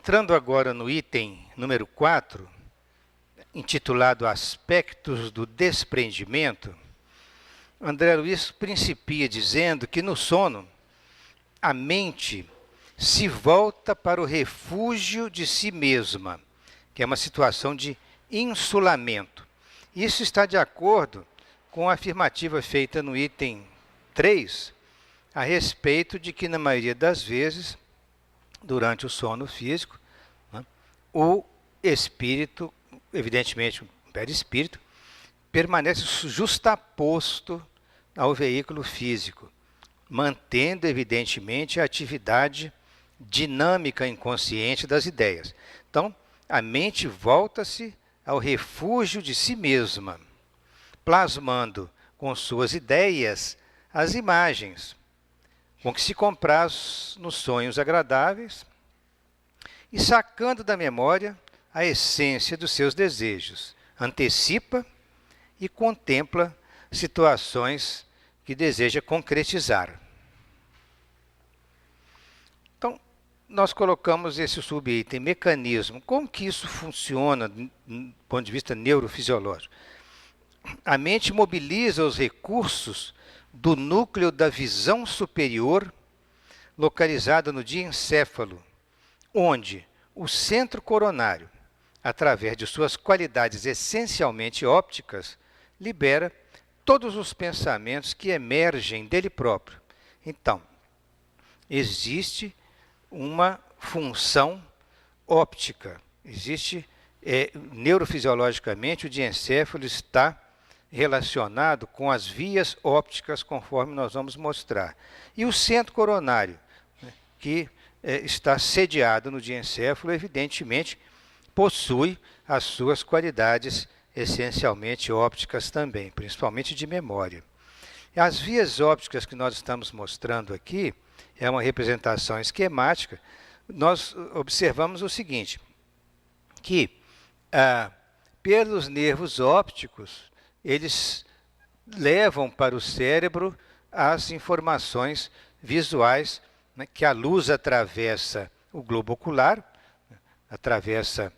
Entrando agora no item número 4, intitulado Aspectos do Desprendimento, André Luiz principia dizendo que no sono a mente se volta para o refúgio de si mesma, que é uma situação de insulamento. Isso está de acordo com a afirmativa feita no item 3, a respeito de que, na maioria das vezes, durante o sono físico, né, o espírito, evidentemente o perispírito, permanece justaposto ao veículo físico, mantendo, evidentemente, a atividade dinâmica inconsciente das ideias. Então, a mente volta-se ao refúgio de si mesma, plasmando com suas ideias as imagens, com que se compraz nos sonhos agradáveis e sacando da memória a essência dos seus desejos, antecipa e contempla situações que deseja concretizar. Então, nós colocamos esse subitem, mecanismo. Como que isso funciona do ponto de vista neurofisiológico? A mente mobiliza os recursos do núcleo da visão superior, localizado no diencéfalo, onde o centro coronário, através de suas qualidades essencialmente ópticas, libera todos os pensamentos que emergem dele próprio. Então, existe uma função óptica, neurofisiologicamente o diencéfalo está relacionado com as vias ópticas, conforme nós vamos mostrar. E o centro coronário, né, que está sediado no diencéfalo, evidentemente, possui as suas qualidades essencialmente ópticas também, principalmente de memória. As vias ópticas que nós estamos mostrando aqui, é uma representação esquemática, nós observamos o seguinte, que pelos nervos ópticos, eles levam para o cérebro as informações visuais, né, que a luz atravessa o globo ocular, atravessa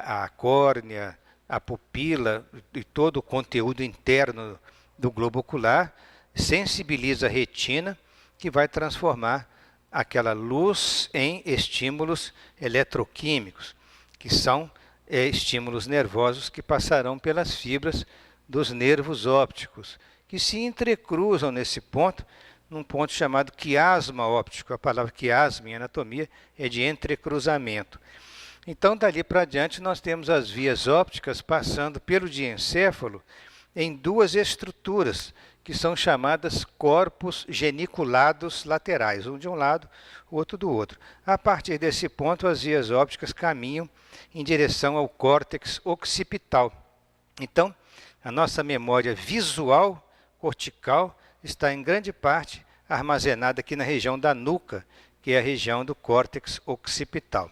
a córnea, a pupila e todo o conteúdo interno do globo ocular, sensibiliza a retina, que vai transformar aquela luz em estímulos eletroquímicos, que são estímulos nervosos que passarão pelas fibras dos nervos ópticos, que se entrecruzam nesse ponto, num ponto chamado quiasma óptico. A palavra quiasma em anatomia é de entrecruzamento. Então, dali para diante, nós temos as vias ópticas passando pelo diencéfalo em duas estruturas, que são chamadas corpos geniculados laterais, um de um lado, o outro do outro. A partir desse ponto, as vias ópticas caminham em direção ao córtex occipital. Então, a nossa memória visual cortical está em grande parte armazenada aqui na região da nuca, que é a região do córtex occipital.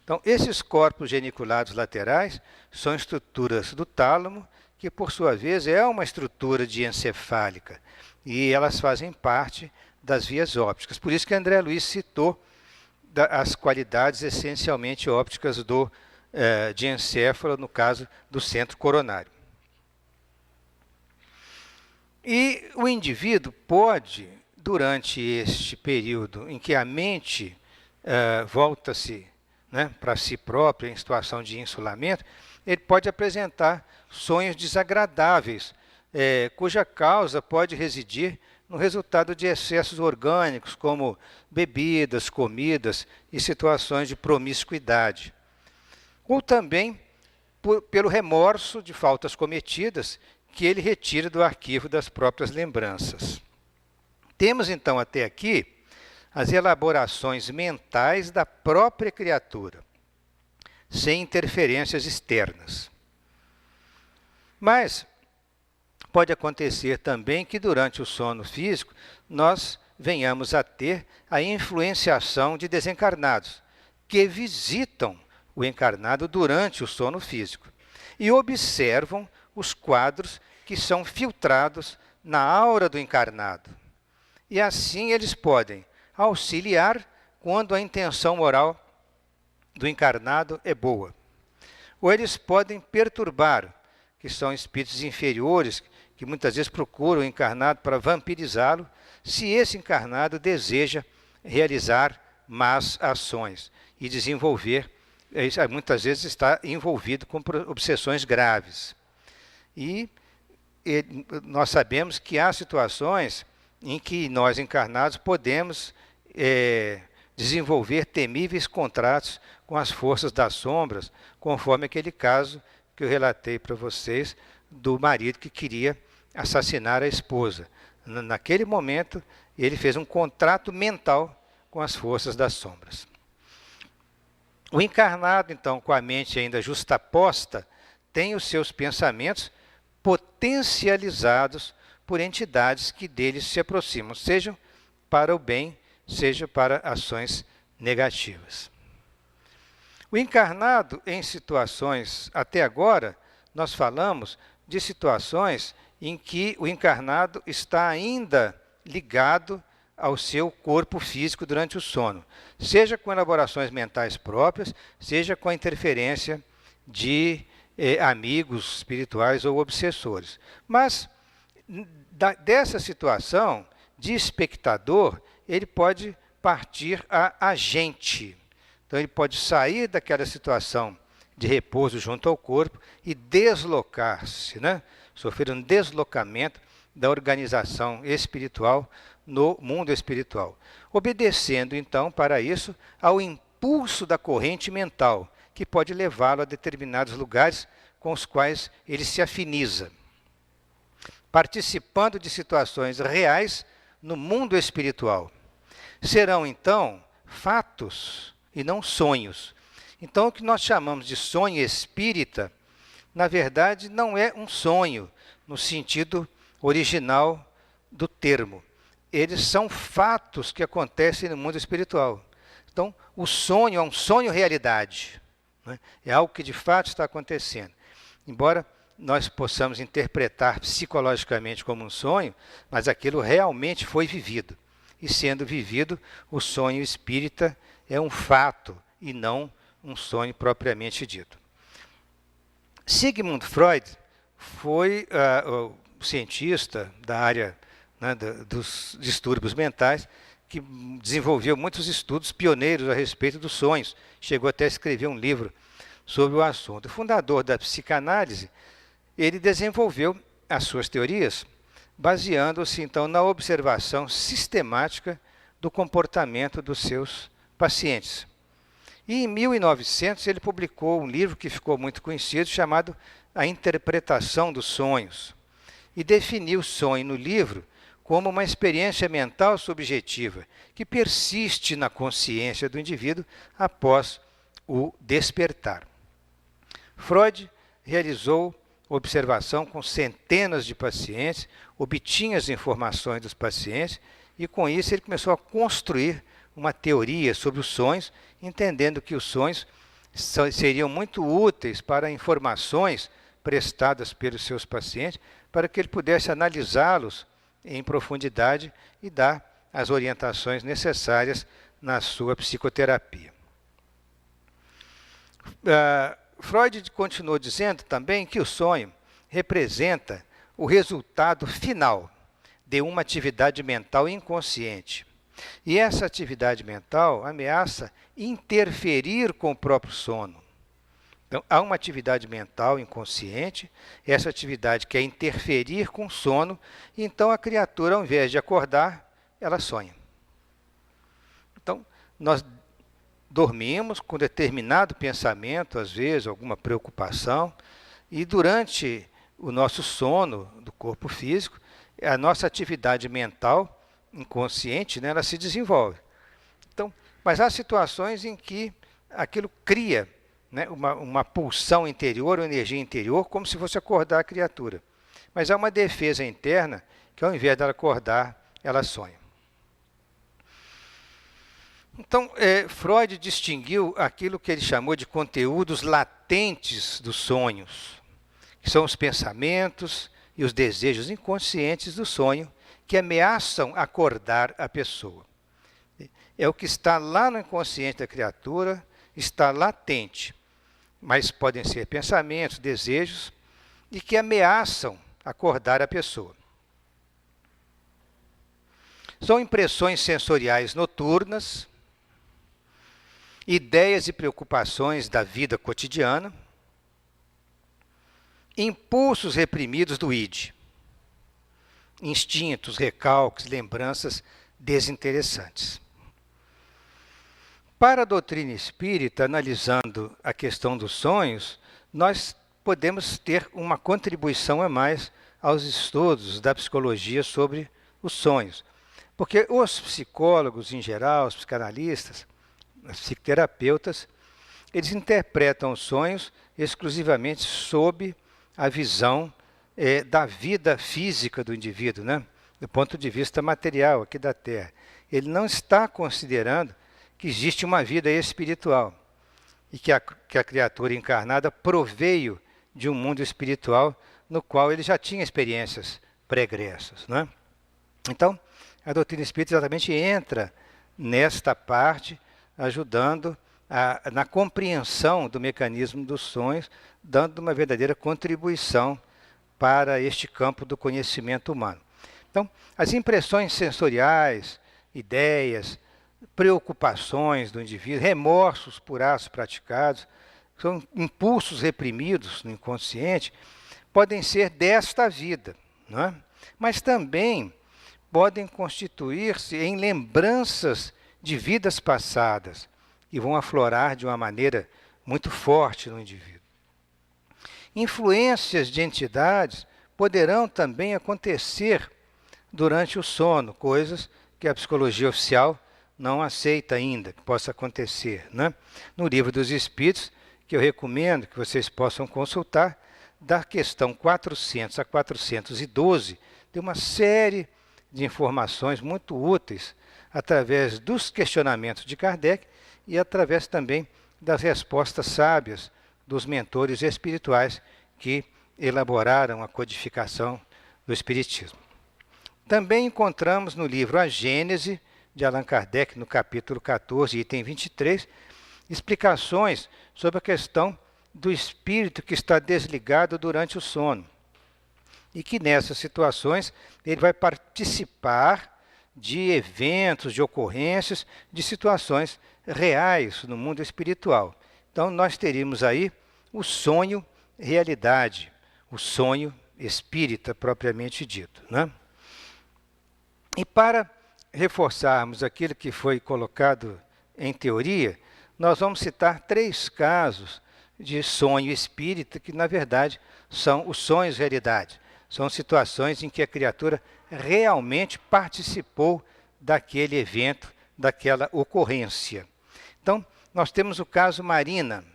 Então, esses corpos geniculados laterais são estruturas do tálamo, que por sua vez é uma estrutura diencefálica, e elas fazem parte das vias ópticas. Por isso que André Luiz citou as qualidades essencialmente ópticas do diencéfalo, no caso do centro coronário. E o indivíduo pode, durante este período em que a mente volta-se, né, para si própria, em situação de insulamento, ele pode apresentar sonhos desagradáveis, cuja causa pode residir no resultado de excessos orgânicos, como bebidas, comidas e situações de promiscuidade. Ou também pelo remorso de faltas cometidas, que ele retira do arquivo das próprias lembranças. Temos, então, até aqui, as elaborações mentais da própria criatura, sem interferências externas. Mas pode acontecer também que, durante o sono físico, nós venhamos a ter a influenciação de desencarnados, que visitam o encarnado durante o sono físico e observam os quadros que são filtrados na aura do encarnado. E assim eles podem auxiliar quando a intenção moral do encarnado é boa. Ou eles podem perturbar, que são espíritos inferiores, que muitas vezes procuram o encarnado para vampirizá-lo, se esse encarnado deseja realizar más ações e desenvolver, muitas vezes está envolvido com obsessões graves. E nós sabemos que há situações em que nós encarnados podemos desenvolver temíveis contratos com as forças das sombras, conforme aquele caso que eu relatei para vocês do marido que queria assassinar a esposa. Naquele momento, ele fez um contrato mental com as forças das sombras. O encarnado, então, com a mente ainda justaposta, tem os seus pensamentos potencializados por entidades que deles se aproximam, seja para o bem, seja para ações negativas. O encarnado em situações, até agora, nós falamos de situações em que o encarnado está ainda ligado ao seu corpo físico durante o sono, seja com elaborações mentais próprias, seja com a interferência de amigos espirituais ou obsessores. Mas, dessa situação de espectador, ele pode partir a agente. Então, ele pode sair daquela situação de repouso junto ao corpo e deslocar-se, né? Sofrer um deslocamento da organização espiritual no mundo espiritual, obedecendo, então, para isso, ao impulso da corrente mental, que pode levá-lo a determinados lugares com os quais ele se afiniza, participando de situações reais no mundo espiritual. Serão, então, fatos e não sonhos. Então, o que nós chamamos de sonho espírita, na verdade, não é um sonho, no sentido original do termo. Eles são fatos que acontecem no mundo espiritual. Então, o sonho é um sonho-realidade, né? É algo que de fato está acontecendo. Embora nós possamos interpretar psicologicamente como um sonho, mas aquilo realmente foi vivido. E sendo vivido, o sonho espírita é um fato e não um sonho propriamente dito. Sigmund Freud foi o cientista da área, né, dos distúrbios mentais, que desenvolveu muitos estudos pioneiros a respeito dos sonhos. Chegou até a escrever um livro sobre o assunto. O fundador da psicanálise, ele desenvolveu as suas teorias baseando-se, então, na observação sistemática do comportamento dos seus pacientes. E em 1900 ele publicou um livro que ficou muito conhecido, chamado A Interpretação dos Sonhos, e definiu o sonho no livro como uma experiência mental subjetiva que persiste na consciência do indivíduo após o despertar. Freud realizou observação com centenas de pacientes, obtinha as informações dos pacientes e, com isso, ele começou a construir uma teoria sobre os sonhos, entendendo que os sonhos seriam muito úteis para informações prestadas pelos seus pacientes, para que ele pudesse analisá-los em profundidade e dar as orientações necessárias na sua psicoterapia. Freud continuou dizendo também que o sonho representa o resultado final de uma atividade mental inconsciente. E essa atividade mental ameaça interferir com o próprio sono. Então, há uma atividade mental inconsciente, essa atividade quer interferir com o sono, e então a criatura, ao invés de acordar, ela sonha. Então, nós dormimos com determinado pensamento, às vezes, alguma preocupação, e durante o nosso sono do corpo físico, a nossa atividade mental inconsciente, né, ela se desenvolve. Então, mas há situações em que aquilo cria, né, uma pulsão interior, uma energia interior, como se fosse acordar a criatura. Mas há uma defesa interna que, ao invés dela acordar, ela sonha. Então, Freud distinguiu aquilo que ele chamou de conteúdos latentes dos sonhos, que são os pensamentos e os desejos inconscientes do sonho que ameaçam acordar a pessoa. É o que está lá no inconsciente da criatura, está latente, mas podem ser pensamentos, desejos, e que ameaçam acordar a pessoa. São impressões sensoriais noturnas, ideias e preocupações da vida cotidiana, impulsos reprimidos do id, instintos, recalques, lembranças desinteressantes. Para a doutrina espírita, analisando a questão dos sonhos, nós podemos ter uma contribuição a mais aos estudos da psicologia sobre os sonhos. Porque os psicólogos, em geral, os psicanalistas, os psicoterapeutas, eles interpretam os sonhos exclusivamente sob a visão da vida física do indivíduo, né? Do ponto de vista material aqui da Terra. Ele não está considerando que existe uma vida espiritual e que a criatura encarnada proveio de um mundo espiritual no qual ele já tinha experiências pregressas, né? Então, a doutrina espírita exatamente entra nesta parte, ajudando na compreensão do mecanismo dos sonhos, dando uma verdadeira contribuição para este campo do conhecimento humano. Então, as impressões sensoriais, ideias, preocupações do indivíduo, remorsos por atos praticados, são impulsos reprimidos no inconsciente, podem ser desta vida, não é? Mas também podem constituir-se em lembranças de vidas passadas, que vão aflorar de uma maneira muito forte no indivíduo. Influências de entidades poderão também acontecer durante o sono, coisas que a psicologia oficial não aceita ainda que possa acontecer, né? No Livro dos Espíritos, que eu recomendo que vocês possam consultar, da questão 400 a 412, tem uma série de informações muito úteis através dos questionamentos de Kardec e através também das respostas sábias dos mentores espirituais que elaboraram a codificação do Espiritismo. Também encontramos no livro A Gênese, de Allan Kardec, no capítulo 14, item 23, explicações sobre a questão do espírito que está desligado durante o sono. E que nessas situações ele vai participar de eventos, de ocorrências, de situações reais no mundo espiritual. Então nós teríamos aí o sonho realidade, o sonho espírita propriamente dito, né? E para reforçarmos aquilo que foi colocado em teoria, nós vamos citar 3 casos de sonho espírita que, na verdade, são os sonhos realidade. São situações em que a criatura realmente participou daquele evento, daquela ocorrência. Então, nós temos o caso Marina,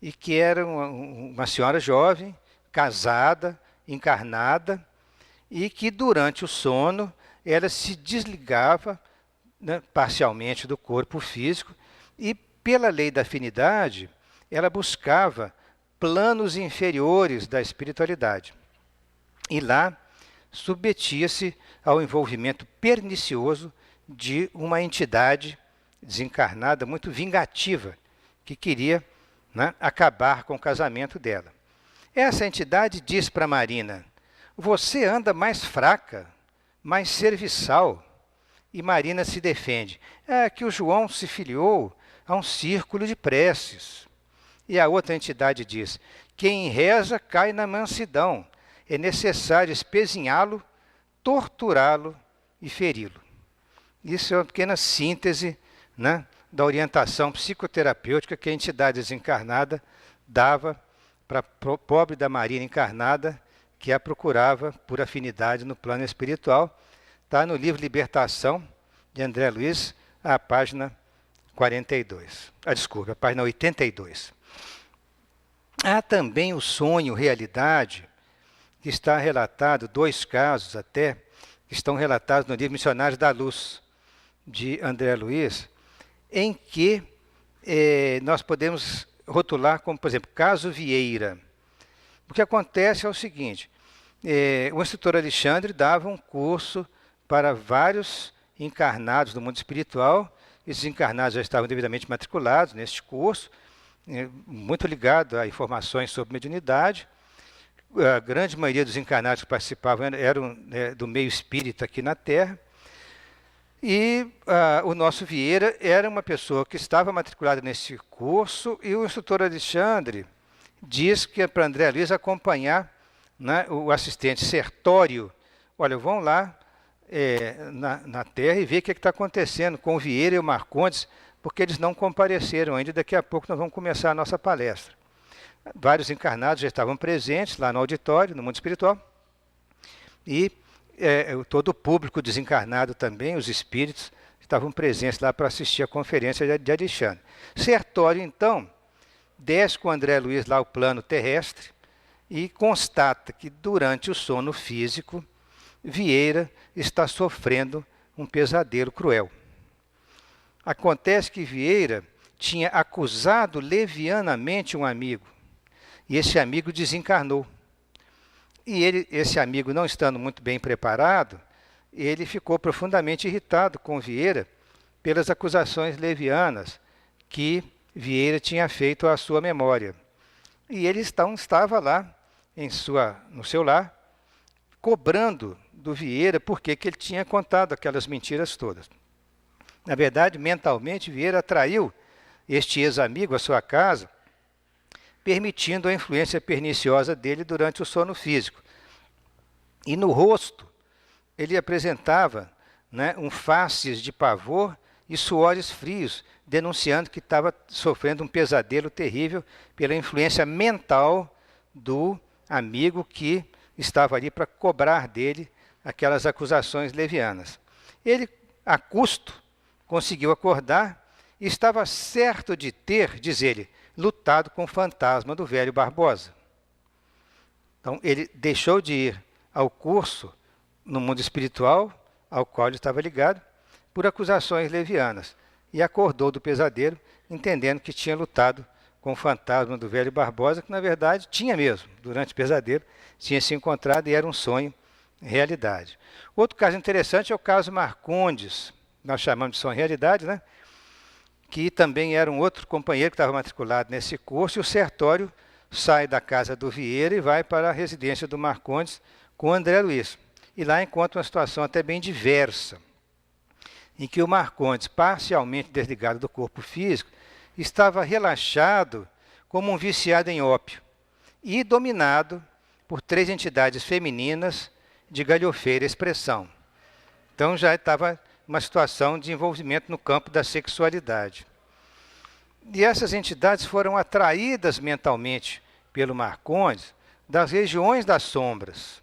e que era uma senhora jovem, casada, encarnada, e que durante o sono ela se desligava, né, parcialmente do corpo físico e, pela lei da afinidade, ela buscava planos inferiores da espiritualidade. E lá submetia-se ao envolvimento pernicioso de uma entidade desencarnada muito vingativa, que queria, né, acabar com o casamento dela. Essa entidade diz para Marina: você anda mais fraca, mais serviçal. E Marina se defende: é que o João se filiou a um círculo de preces. E a outra entidade diz: quem reza cai na mansidão, é necessário espezinhá-lo, torturá-lo e feri-lo. Isso é uma pequena síntese, né, da orientação psicoterapêutica que a entidade desencarnada dava para a pobre da Marina encarnada, que a procurava por afinidade no plano espiritual. Está no livro Libertação, de André Luiz, a página 42. Desculpa, a página 82. Há também o sonho realidade, que está relatado, 2 casos até, que estão relatados no livro Missionários da Luz, de André Luiz, em que nós podemos rotular como, por exemplo, caso Vieira. O que acontece é o seguinte: o instrutor Alexandre dava um curso para vários encarnados do mundo espiritual esses encarnados já estavam devidamente matriculados neste curso, muito ligado a informações sobre mediunidade. A grande maioria dos encarnados que participavam eram do meio espírita aqui na Terra. E o nosso Vieira era uma pessoa que estava matriculada nesse curso, e o instrutor Alexandre diz que é para André Luiz acompanhar, né, o assistente Sertório. Olha, vão lá na Terra e ver o que está acontecendo com o Vieira e o Marcondes, porque eles não compareceram ainda. Daqui a pouco nós vamos começar a nossa palestra. Vários encarnados já estavam presentes lá no auditório, no mundo espiritual, e todo o público desencarnado também, os espíritos, estavam presentes lá para assistir a conferência de Alexandre. Sertório, então, desce com André Luiz lá ao plano terrestre e constata que durante o sono físico, Vieira está sofrendo um pesadelo cruel. Acontece que Vieira tinha acusado levianamente um amigo, e esse amigo desencarnou. E esse amigo, não estando muito bem preparado, ele ficou profundamente irritado com Vieira pelas acusações levianas que Vieira tinha feito à sua memória. E ele estava lá, no seu lar, cobrando do Vieira por que ele tinha contado aquelas mentiras todas. Na verdade, mentalmente, Vieira atraiu este ex-amigo à sua casa, permitindo a influência perniciosa dele durante o sono físico. E no rosto, ele apresentava, né, faces de pavor e suores frios, denunciando que estava sofrendo um pesadelo terrível pela influência mental do amigo que estava ali para cobrar dele aquelas acusações levianas. Ele, a custo, conseguiu acordar e estava certo de ter, diz ele, lutado com o fantasma do velho Barbosa. Então, ele deixou de ir ao curso no mundo espiritual, ao qual ele estava ligado, por acusações levianas, e acordou do pesadelo, entendendo que tinha lutado com o fantasma do velho Barbosa, que na verdade tinha mesmo, durante o pesadelo, tinha se encontrado e era um sonho, realidade. Outro caso interessante é o caso Marcondes, nós chamamos de sonho realidade, né? Que também era um outro companheiro que estava matriculado nesse curso, e o Sertório sai da casa do Vieira e vai para a residência do Marcondes com o André Luiz. E lá encontra uma situação até bem diversa, em que o Marcondes, parcialmente desligado do corpo físico, estava relaxado como um viciado em ópio e dominado por 3 entidades femininas de galhofeira expressão. Então já estava uma situação de envolvimento no campo da sexualidade. E essas entidades foram atraídas mentalmente pelo Marcondes das regiões das sombras.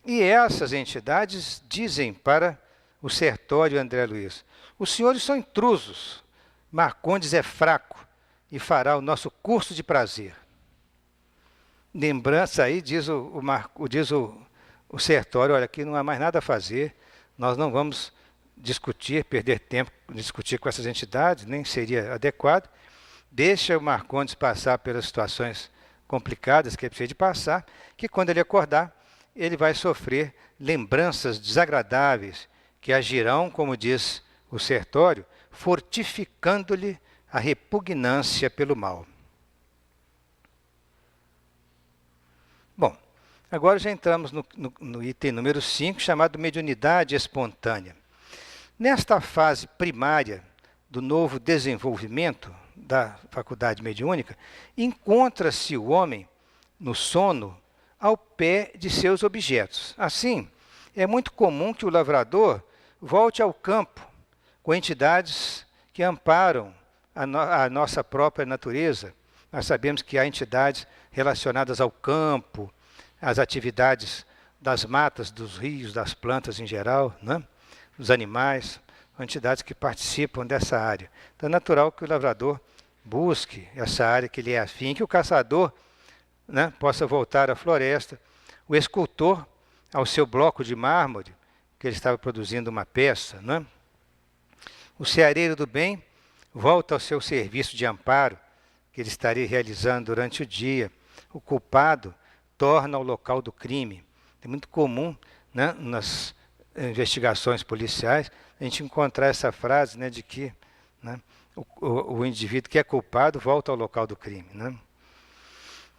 E essas entidades dizem para o Sertório e André Luiz: os senhores são intrusos, Marcondes é fraco e fará o nosso curso de prazer. Lembrança aí, diz o Sertório: olha, aqui não há mais nada a fazer, nós não vamos perder tempo, discutir com essas entidades, nem seria adequado. Deixa o Marcondes passar pelas situações complicadas que ele precisa de passar, que quando ele acordar, ele vai sofrer lembranças desagradáveis que agirão, como diz o Sertório, fortificando-lhe a repugnância pelo mal. Bom, agora já entramos no item número 5, chamado mediunidade espontânea. Nesta fase primária do novo desenvolvimento da faculdade mediúnica, encontra-se o homem no sono ao pé de seus objetos. Assim, é muito comum que o lavrador volte ao campo com entidades que amparam a nossa própria natureza. Nós sabemos que há entidades relacionadas ao campo, às atividades das matas, dos rios, das plantas em geral, né? Dos animais, entidades que participam dessa área. Então é natural que o lavrador busque essa área que lhe é afim, que o caçador, né, possa voltar à floresta, o escultor ao seu bloco de mármore, que ele estava produzindo uma peça, né? O ceareiro do bem volta ao seu serviço de amparo, que ele estaria realizando durante o dia. O culpado torna ao local do crime. É muito comum, né, investigações policiais, a gente encontrar essa frase, né, de que, né, o indivíduo que é culpado volta ao local do crime, né?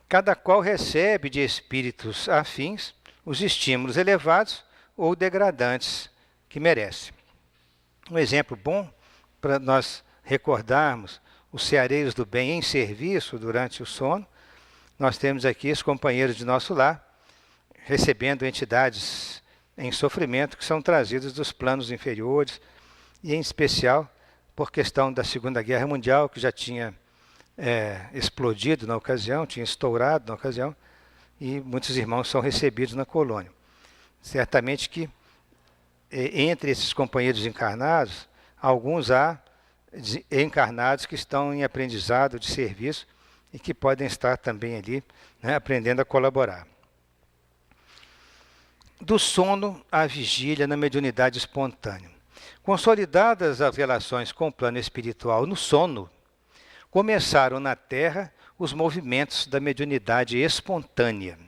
Cada qual recebe de espíritos afins os estímulos elevados ou degradantes que merece. Um exemplo bom para nós recordarmos os ceareiros do bem em serviço durante o sono, nós temos aqui os companheiros de nosso lar, recebendo entidades em sofrimento que são trazidas dos planos inferiores, e em especial por questão da Segunda Guerra Mundial, que já tinha explodido na ocasião, tinha estourado na ocasião, e muitos irmãos são recebidos na colônia. Certamente que entre esses companheiros encarnados, alguns há encarnados que estão em aprendizado de serviço e que podem estar também ali, né, aprendendo a colaborar. Do sono à vigília na mediunidade espontânea. Consolidadas as relações com o plano espiritual no sono, começaram na Terra os movimentos da mediunidade espontânea.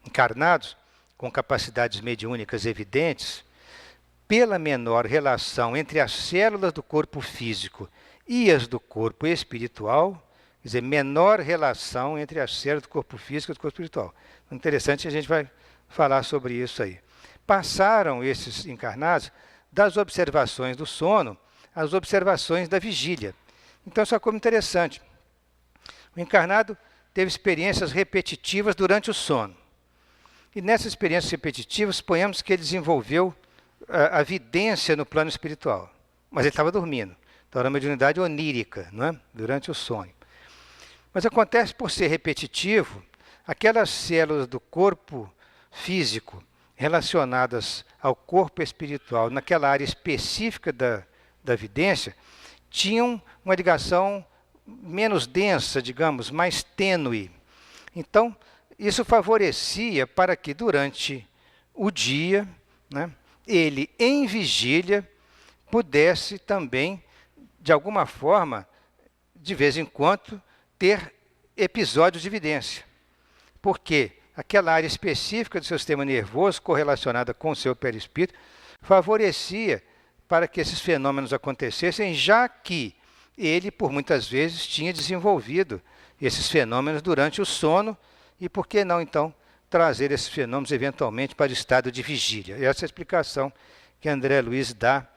Encarnados, com capacidades mediúnicas evidentes, pela menor relação entre as células do corpo físico e as do corpo espiritual, quer dizer, menor relação entre as células do corpo físico e do corpo espiritual. Interessante, a gente vai falar sobre isso aí. Passaram esses encarnados das observações do sono às observações da vigília. Então, isso é como interessante. O encarnado teve experiências repetitivas durante o sono. E nessas experiências repetitivas, suponhamos que ele desenvolveu a vidência no plano espiritual. Mas ele estava dormindo. Então, era uma mediunidade onírica, não é? Durante o sonho. Mas acontece, por ser repetitivo, aquelas células do corpo físico relacionadas ao corpo espiritual, naquela área específica da vidência, tinham uma ligação menos densa, digamos, mais tênue. Então, isso favorecia para que durante o dia, né, ele, em vigília, pudesse também, de alguma forma, de vez em quando, ter episódios de evidência. Porque aquela área específica do seu sistema nervoso, correlacionada com o seu perispírito, favorecia para que esses fenômenos acontecessem, já que ele, por muitas vezes, tinha desenvolvido esses fenômenos durante o sono, e por que não, então, trazer esses fenômenos, eventualmente, para o estado de vigília? Essa é a explicação que André Luiz dá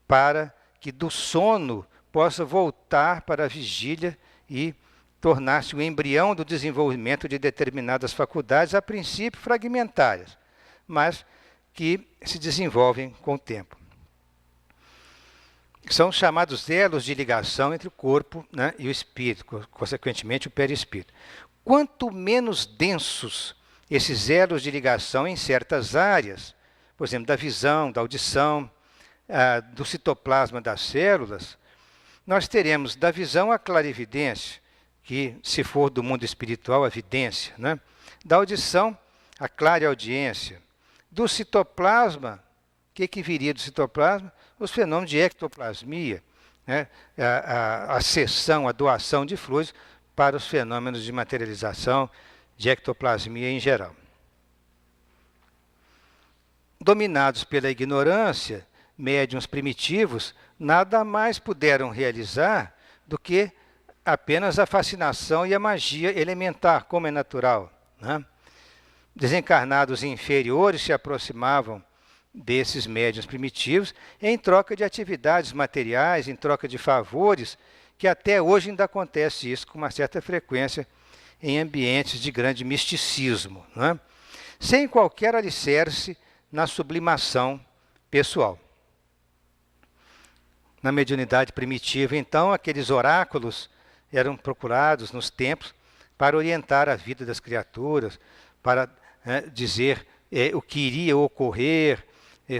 para que do sono possa voltar para a vigília e tornar-se o embrião do desenvolvimento de determinadas faculdades, a princípio fragmentárias, mas que se desenvolvem com o tempo. São os chamados elos de ligação entre o corpo, né, e o espírito, consequentemente o perispírito. Quanto menos densos esses elos de ligação em certas áreas, por exemplo, da visão, da audição, do citoplasma das células, nós teremos da visão a clarividência, que, se for do mundo espiritual, a vidência, né? Da audição, a clareaudiência. Do citoplasma, o que viria do citoplasma? Os fenômenos de ectoplasmia, né? A cessão, a doação de fluidos para os fenômenos de materialização, de ectoplasmia em geral. Dominados pela ignorância, médiuns primitivos nada mais puderam realizar do que apenas a fascinação e a magia elementar, como é natural, né? Desencarnados inferiores se aproximavam desses médiuns primitivos em troca de atividades materiais, em troca de favores, que até hoje ainda acontece isso com uma certa frequência em ambientes de grande misticismo, né? Sem qualquer alicerce na sublimação pessoal. Na mediunidade primitiva, então, aqueles oráculos eram procurados nos templos para orientar a vida das criaturas, para dizer o que iria ocorrer,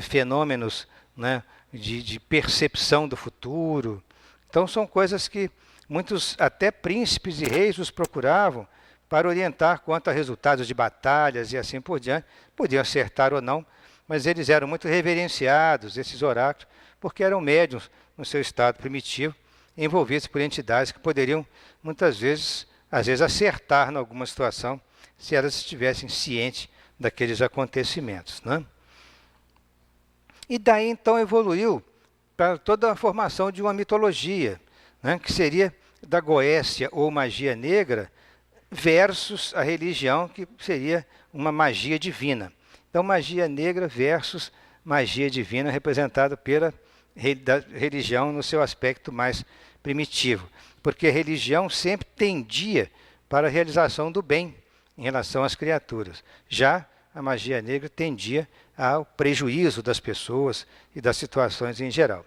fenômenos, né, de percepção do futuro. Então, são coisas que muitos, até príncipes e reis, os procuravam para orientar quanto a resultados de batalhas e assim por diante. Podiam acertar ou não, mas eles eram muito reverenciados, esses oráculos, porque eram médiuns no seu estado primitivo, envolvidos por entidades que poderiam, muitas vezes, às vezes, acertar em alguma situação, se elas estivessem cientes daqueles acontecimentos, né? E daí então evoluiu para toda a formação de uma mitologia, né, que seria da Goécia ou magia negra versus a religião, que seria uma magia divina. Então, magia negra versus magia divina, representada pela religião no seu aspecto mais primitivo. Porque a religião sempre tendia para a realização do bem em relação às criaturas. Já a magia negra tendia ao prejuízo das pessoas e das situações em geral.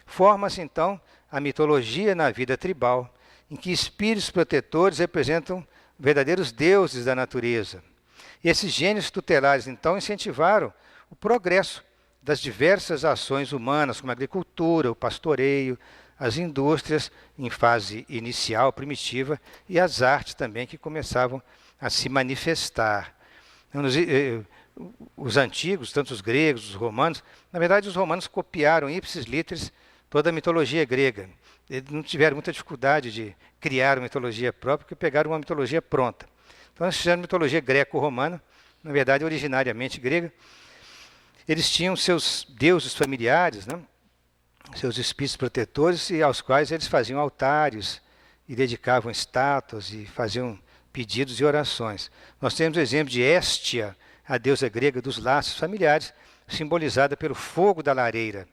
Forma-se, então, a mitologia na vida tribal, em que espíritos protetores representam verdadeiros deuses da natureza. E esses gênios tutelares, então, incentivaram o progresso das diversas ações humanas, como a agricultura, o pastoreio, as indústrias em fase inicial, primitiva, e as artes também que começavam a se manifestar. Os antigos, tanto os gregos, os romanos, na verdade os romanos copiaram ipsis literis toda a mitologia grega. Eles não tiveram muita dificuldade de criar uma mitologia própria, porque pegaram uma mitologia pronta. Então, nós fizemos mitologia greco-romana, na verdade, originariamente grega. Eles tinham seus deuses familiares, né? Seus espíritos protetores, e aos quais eles faziam altares, e dedicavam estátuas, e faziam pedidos e orações. Nós temos o exemplo de Héstia, a deusa grega dos laços familiares, simbolizada pelo fogo da lareira.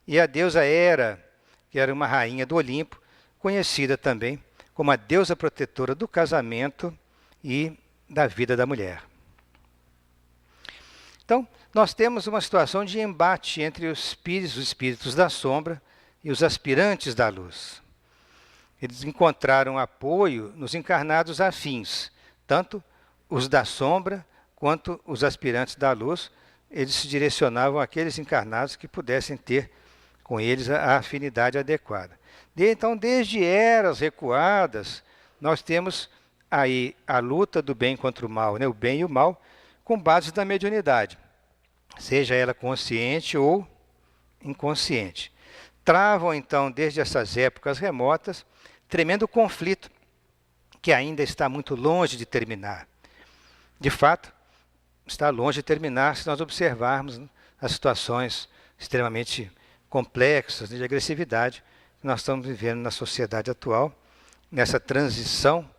E a deusa Hera, que era uma rainha do Olimpo, conhecida também como a deusa protetora do casamento e da vida da mulher. Então, nós temos uma situação de embate entre os espíritos da sombra e os aspirantes da luz. Eles encontraram apoio nos encarnados afins, tanto os da sombra quanto os aspirantes da luz. Eles se direcionavam àqueles encarnados que pudessem ter com eles a afinidade adequada. Então, desde eras recuadas, nós temos aí a luta do bem contra o mal, né? O bem e o mal, com base na mediunidade, seja ela consciente ou inconsciente. Travam, então, desde essas épocas remotas, tremendo conflito, que ainda está muito longe de terminar. De fato, está longe de terminar se nós observarmos as situações extremamente complexas de agressividade que nós estamos vivendo na sociedade atual, nessa transição,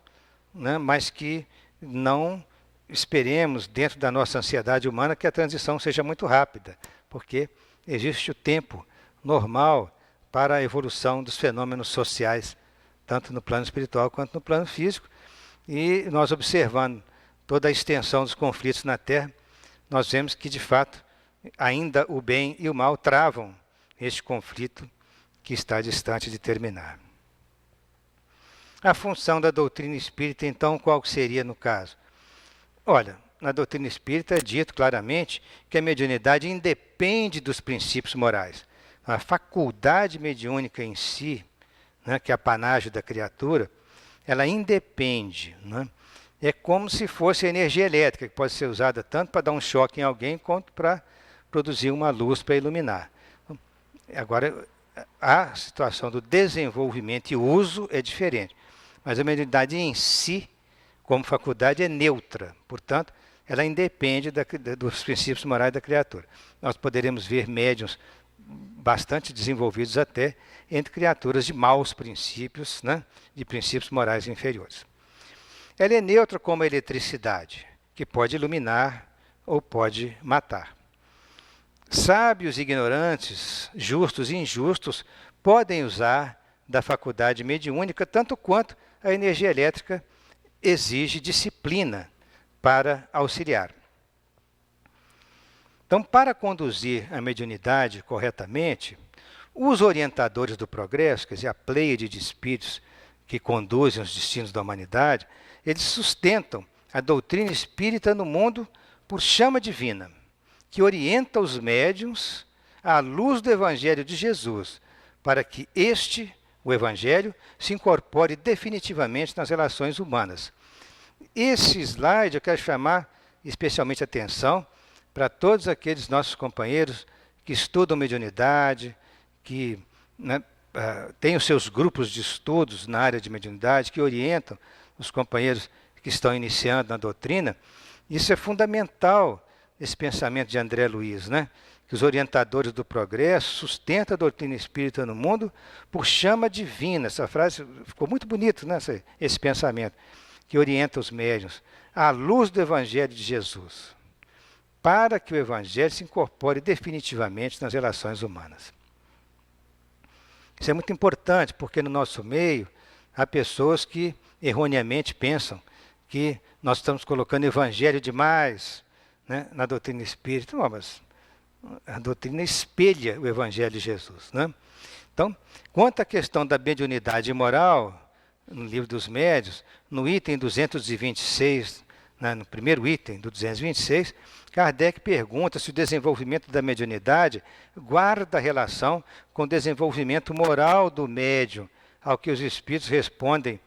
né, mas que não esperemos, dentro da nossa ansiedade humana, que a transição seja muito rápida, porque existe o tempo normal para a evolução dos fenômenos sociais, tanto no plano espiritual quanto no plano físico, e nós observando toda a extensão dos conflitos na Terra, nós vemos que, de fato, ainda o bem e o mal travam este conflito que está distante de terminar. A função da doutrina espírita, então, qual seria no caso? Olha, na doutrina espírita é dito claramente que a mediunidade independe dos princípios morais. A faculdade mediúnica em si, né, que é a panágio da criatura, ela independe, né? É como se fosse a energia elétrica, que pode ser usada tanto para dar um choque em alguém, quanto para produzir uma luz para iluminar. Agora, a situação do desenvolvimento e uso é diferente. Mas a mediunidade em si, como faculdade, é neutra. Portanto, ela independe dos princípios morais da criatura. Nós poderemos ver médiuns bastante desenvolvidos até entre criaturas de maus princípios, né, de princípios morais inferiores. Ela é neutra como a eletricidade, que pode iluminar ou pode matar. Sábios e ignorantes, justos e injustos, podem usar da faculdade mediúnica tanto quanto a energia elétrica exige disciplina para auxiliar. Então, para conduzir a mediunidade corretamente, os orientadores do progresso, quer dizer, a pleiade de espíritos que conduzem os destinos da humanidade, eles sustentam a doutrina espírita no mundo por chama divina, que orienta os médiuns à luz do Evangelho de Jesus, para que o Evangelho, se incorpore definitivamente nas relações humanas. Esse slide eu quero chamar especialmente a atenção para todos aqueles nossos companheiros que estudam mediunidade, que, né, têm os seus grupos de estudos na área de mediunidade, que orientam os companheiros que estão iniciando na doutrina. Isso é fundamental, esse pensamento de André Luiz, né? que os orientadores do progresso sustentam a doutrina espírita no mundo por chama divina. Essa frase ficou muito bonita, né? Esse pensamento, que orienta os médiuns, à luz do Evangelho de Jesus, para que o Evangelho se incorpore definitivamente nas relações humanas. Isso é muito importante, porque no nosso meio há pessoas que erroneamente pensam que nós estamos colocando Evangelho demais, né, na doutrina espírita. Não, mas a doutrina espelha o Evangelho de Jesus, né? Então, quanto à questão da mediunidade moral, no Livro dos Médiuns, no item 226, né, no primeiro item do 226, Kardec pergunta se o desenvolvimento da mediunidade guarda relação com o desenvolvimento moral do médium, ao que os espíritos respondem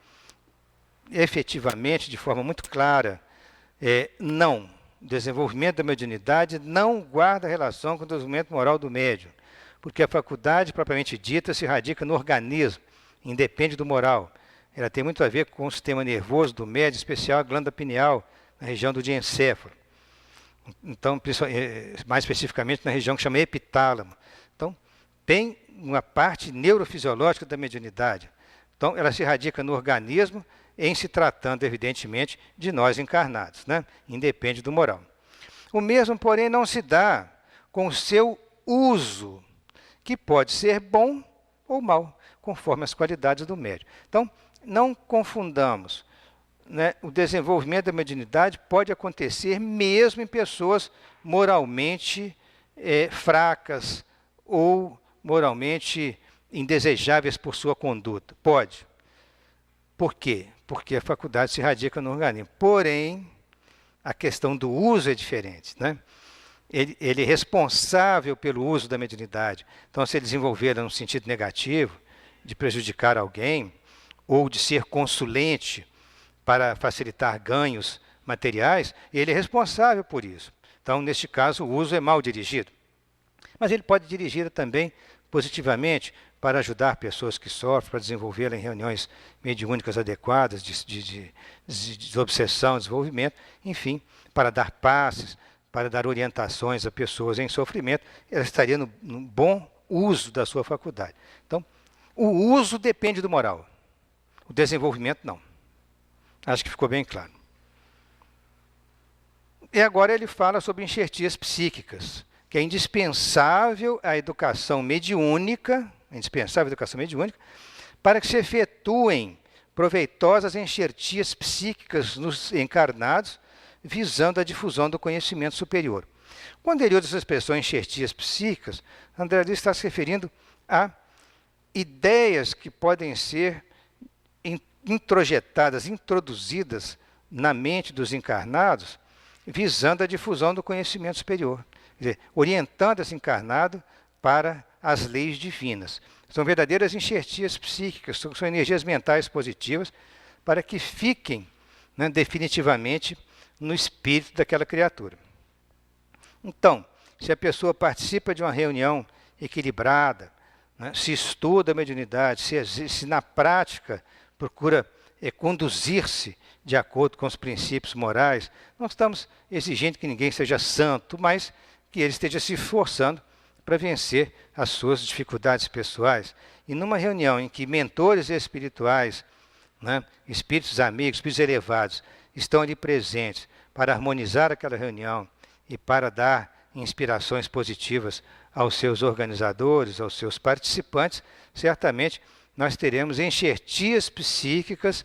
efetivamente, de forma muito clara, não. O desenvolvimento da mediunidade não guarda relação com o desenvolvimento moral do médium, porque a faculdade propriamente dita se radica no organismo, independe do moral. Ela tem muito a ver com o sistema nervoso do médium, em especial a glândula pineal, na região do diencéfalo. Então, mais especificamente na região que chama epitálamo. Então, tem uma parte neurofisiológica da mediunidade. Então, ela se radica no organismo, em se tratando, evidentemente, de nós encarnados, né? Independe do moral. O mesmo, porém, não se dá com o seu uso, que pode ser bom ou mal, conforme as qualidades do médium. Então, não confundamos, né? O desenvolvimento da mediunidade pode acontecer mesmo em pessoas moralmente fracas ou moralmente indesejáveis por sua conduta. Pode. Por quê? Porque a faculdade se radica no organismo. Porém, a questão do uso é diferente, né? Ele é responsável pelo uso da mediunidade. Então, se ele desenvolver no sentido negativo, de prejudicar alguém, ou de ser consulente para facilitar ganhos materiais, ele é responsável por isso. Então, neste caso, o uso é mal dirigido. Mas ele pode dirigir também positivamente para ajudar pessoas que sofrem, para desenvolverem reuniões mediúnicas adequadas, de obsessão, desenvolvimento, enfim, para dar passes, para dar orientações a pessoas em sofrimento, ela estaria no bom uso da sua faculdade. Então, o uso depende do moral, o desenvolvimento não. Acho que ficou bem claro. E agora ele fala sobre enxertias psíquicas, que é indispensável a educação mediúnica, para que se efetuem proveitosas enxertias psíquicas nos encarnados, visando a difusão do conhecimento superior. Quando ele usa essa expressão enxertias psíquicas, André Luiz está se referindo a ideias que podem ser introjetadas, introduzidas na mente dos encarnados, visando a difusão do conhecimento superior. Quer dizer, orientando esse encarnado para as leis divinas. São verdadeiras enxertias psíquicas, são energias mentais positivas para que fiquem, né, definitivamente no espírito daquela criatura. Então, se a pessoa participa de uma reunião equilibrada, né, se estuda a mediunidade, se na prática procura conduzir-se de acordo com os princípios morais, não estamos exigindo que ninguém seja santo, mas que ele esteja se esforçando para vencer as suas dificuldades pessoais. E numa reunião em que mentores espirituais, né, espíritos amigos, espíritos elevados, estão ali presentes para harmonizar aquela reunião e para dar inspirações positivas aos seus organizadores, aos seus participantes, certamente nós teremos enxertias psíquicas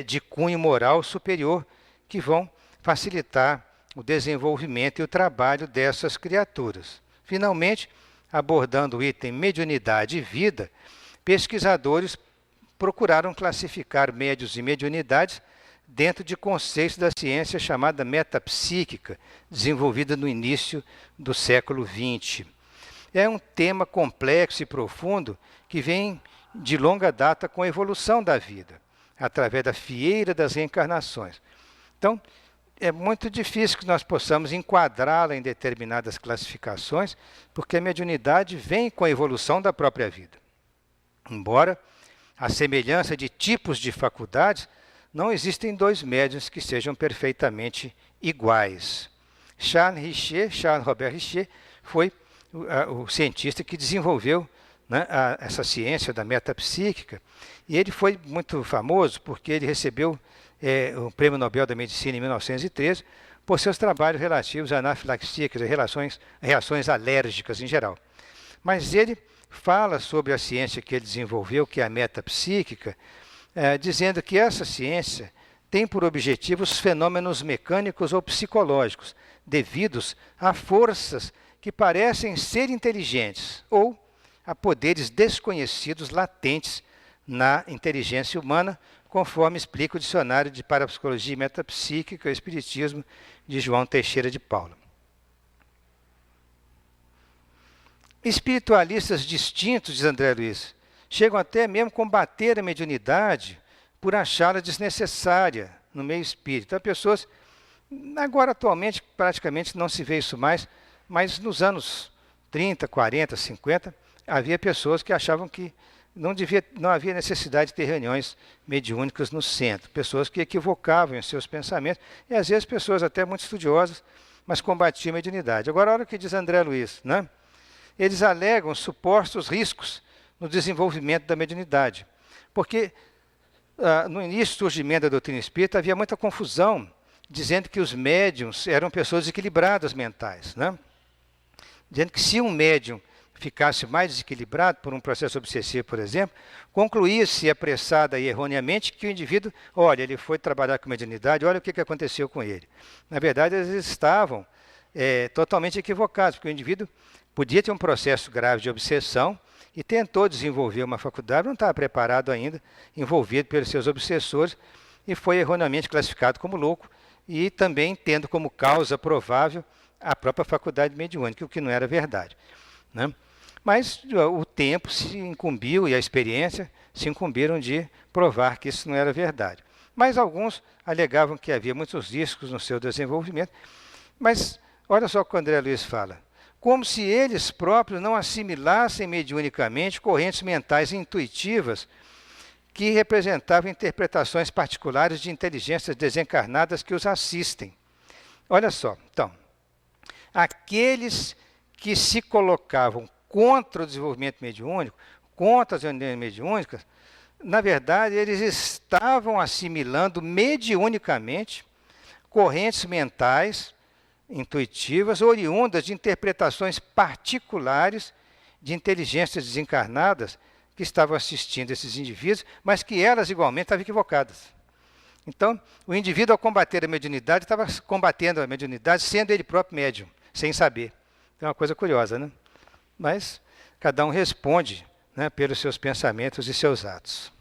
de cunho moral superior que vão facilitar o desenvolvimento e o trabalho dessas criaturas. Finalmente, abordando o item mediunidade e vida, pesquisadores procuraram classificar médiuns e mediunidades dentro de conceitos da ciência chamada metapsíquica, desenvolvida no início do século XX. É um tema complexo e profundo que vem de longa data com a evolução da vida, através da fieira das reencarnações. Então, é muito difícil que nós possamos enquadrá-la em determinadas classificações, porque a mediunidade vem com a evolução da própria vida. Embora a semelhança de tipos de faculdades, não existem dois médiuns que sejam perfeitamente iguais. Charles Robert Richer foi o cientista que desenvolveu, né, essa ciência da metapsíquica, e ele foi muito famoso porque ele recebeu o Prêmio Nobel da Medicina em 1913 por seus trabalhos relativos à anafilaxia, quer dizer, reações alérgicas em geral. Mas ele fala sobre a ciência que ele desenvolveu, que é a metapsíquica, dizendo que essa ciência tem por objetivo os fenômenos mecânicos ou psicológicos, devidos a forças que parecem ser inteligentes ou a poderes desconhecidos latentes na inteligência humana, conforme explica o Dicionário de Parapsicologia e Metapsíquica e Espiritismo de João Teixeira de Paula. Espiritualistas distintos, diz André Luiz, chegam até mesmo a combater a mediunidade por achá-la desnecessária no meio espírita. Há pessoas, agora atualmente praticamente não se vê isso mais, mas nos anos 30, 40, 50, havia pessoas que achavam que não havia necessidade de ter reuniões mediúnicas no centro, pessoas que equivocavam em seus pensamentos, e às vezes pessoas até muito estudiosas, mas combatiam a mediunidade. Agora, olha o que diz André Luiz, né? Eles alegam supostos riscos no desenvolvimento da mediunidade, porque no início do surgimento da doutrina espírita havia muita confusão, dizendo que os médiuns eram pessoas desequilibradas mentais, né? Dizendo que se um médium ficasse mais desequilibrado por um processo obsessivo, por exemplo, concluía-se apressada e erroneamente que o indivíduo, olha, ele foi trabalhar com mediunidade, olha o que aconteceu com ele. Na verdade, eles estavam totalmente equivocados, porque o indivíduo podia ter um processo grave de obsessão e tentou desenvolver uma faculdade, não estava preparado ainda, envolvido pelos seus obsessores, e foi erroneamente classificado como louco, e também tendo como causa provável a própria faculdade mediúnica, o que não era verdade, né? Mas o tempo se incumbiu e a experiência se incumbiram de provar que isso não era verdade. Mas alguns alegavam que havia muitos riscos no seu desenvolvimento. Mas olha só o que o André Luiz fala. Como se eles próprios não assimilassem mediunicamente correntes mentais intuitivas que representavam interpretações particulares de inteligências desencarnadas que os assistem. Olha só, então, aqueles que se colocavam contra o desenvolvimento mediúnico, contra as reuniões mediúnicas, na verdade, eles estavam assimilando mediunicamente correntes mentais intuitivas oriundas de interpretações particulares de inteligências desencarnadas que estavam assistindo esses indivíduos, mas que elas igualmente estavam equivocadas. Então, o indivíduo, ao combater a mediunidade, estava combatendo a mediunidade sendo ele próprio médium, sem saber. É uma coisa curiosa, né? Mas cada um responde, né, pelos seus pensamentos e seus atos.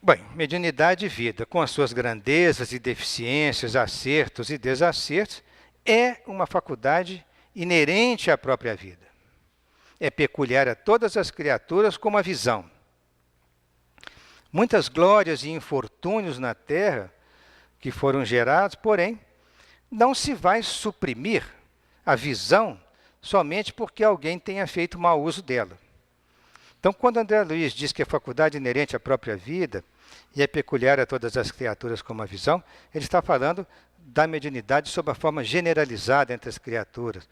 Bem, mediunidade e vida, com as suas grandezas e deficiências, acertos e desacertos, é uma faculdade inerente à própria vida. É peculiar a todas as criaturas como a visão. Muitas glórias e infortúnios na terra que foram gerados, porém, não se vai suprimir a visão somente porque alguém tenha feito mau uso dela. Então, quando André Luiz diz que a faculdade é inerente à própria vida e é peculiar a todas as criaturas como a visão, ele está falando da mediunidade sob a forma generalizada entre as criaturas.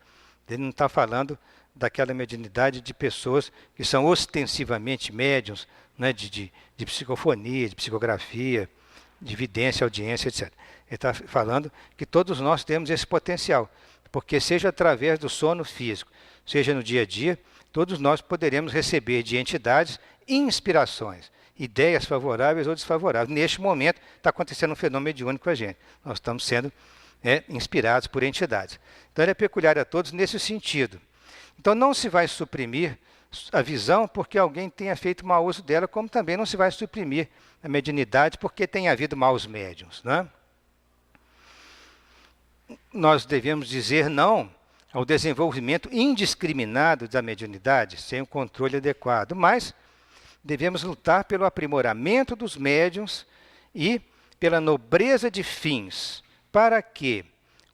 Ele não está falando daquela mediunidade de pessoas que são ostensivamente médiuns, né, de psicofonia, de psicografia, de vidência, audiência, etc. Ele está falando que todos nós temos esse potencial, porque seja através do sono físico, seja no dia a dia, todos nós poderemos receber de entidades inspirações, ideias favoráveis ou desfavoráveis. Neste momento está acontecendo um fenômeno mediúnico com a gente. Nós estamos sendo inspirados por entidades. Então ele é peculiar a todos nesse sentido. Então não se vai suprimir a visão porque alguém tenha feito mau uso dela, como também não se vai suprimir a mediunidade porque tenha havido maus médiuns, né? Nós devemos dizer não ao desenvolvimento indiscriminado da mediunidade, sem o controle adequado, mas devemos lutar pelo aprimoramento dos médiuns e pela nobreza de fins, para que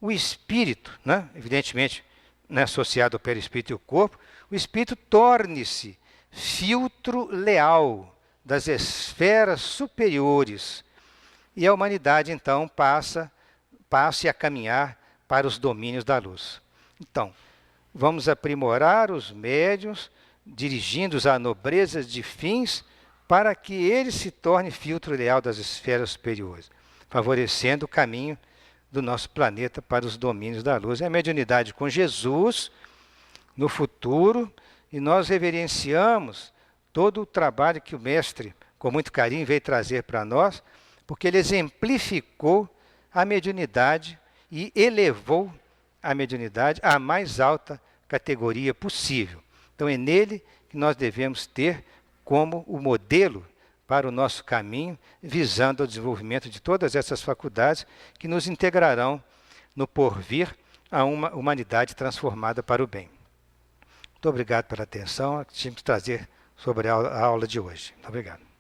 o espírito, né, evidentemente, né, associado ao perispírito e ao corpo, o espírito torne-se filtro leal das esferas superiores e a humanidade, então, passe a caminhar para os domínios da luz. Então, vamos aprimorar os médiuns, dirigindo-os à nobreza de fins, para que ele se torne filtro leal das esferas superiores, favorecendo o caminho do nosso planeta para os domínios da luz. É a mediunidade com Jesus no futuro, e nós reverenciamos todo o trabalho que o mestre, com muito carinho, veio trazer para nós, porque ele exemplificou a mediunidade e elevou a mediunidade à mais alta categoria possível. Então é nele que nós devemos ter como o modelo para o nosso caminho, visando o desenvolvimento de todas essas faculdades que nos integrarão no porvir a uma humanidade transformada para o bem. Muito obrigado pela atenção. Tinha que trazer sobre a aula de hoje. Muito obrigado.